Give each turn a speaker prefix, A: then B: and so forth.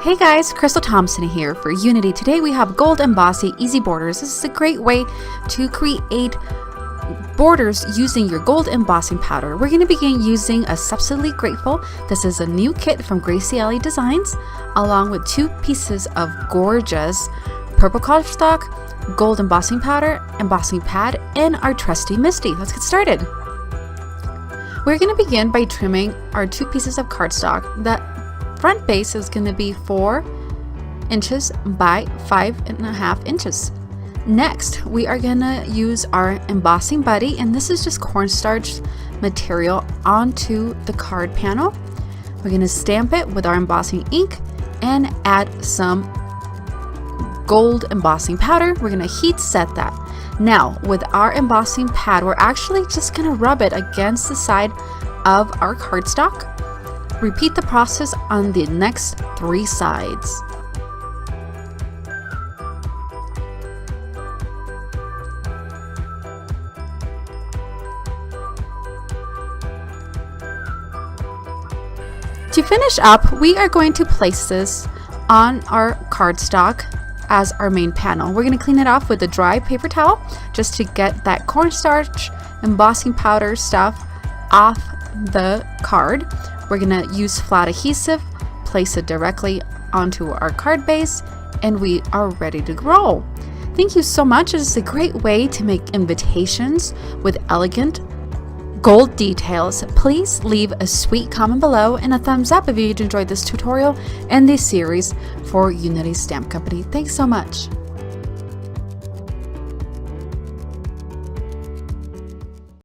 A: Hey guys, Crystal Thompson here for Unity. Today we have gold embossing easy borders. This is a great way to create borders using your gold embossing powder. We're going to begin using a Subsidly Grateful. This is a new kit from Gracie Alley Designs, along with 2 pieces of gorgeous purple cardstock, gold embossing powder, embossing pad, and our trusty Misty. Let's get started. We're going to begin by trimming our 2 pieces of cardstock. The front base is going to be 4 inches by 5.5 inches. Next, we are going to use our embossing buddy, and this is just cornstarch material onto the card panel. We're going to stamp it with our embossing ink and add some gold embossing powder. We're going to heat set that. Now, with our embossing pad, we're actually just going to rub it against the side of our cardstock. Repeat the process on the next 3 sides. To finish up, we are going to place this on our cardstock as our main panel. We're going to clean it off with a dry paper towel just to get that cornstarch embossing powder stuff off the card. We're going to use flat adhesive, place it directly onto our card base, and we are ready to roll. Thank you so much. It is a great way to make invitations with elegant gold details. Please leave a sweet comment below and a thumbs up if you enjoyed this tutorial and this series for Unity Stamp Company. Thanks so much.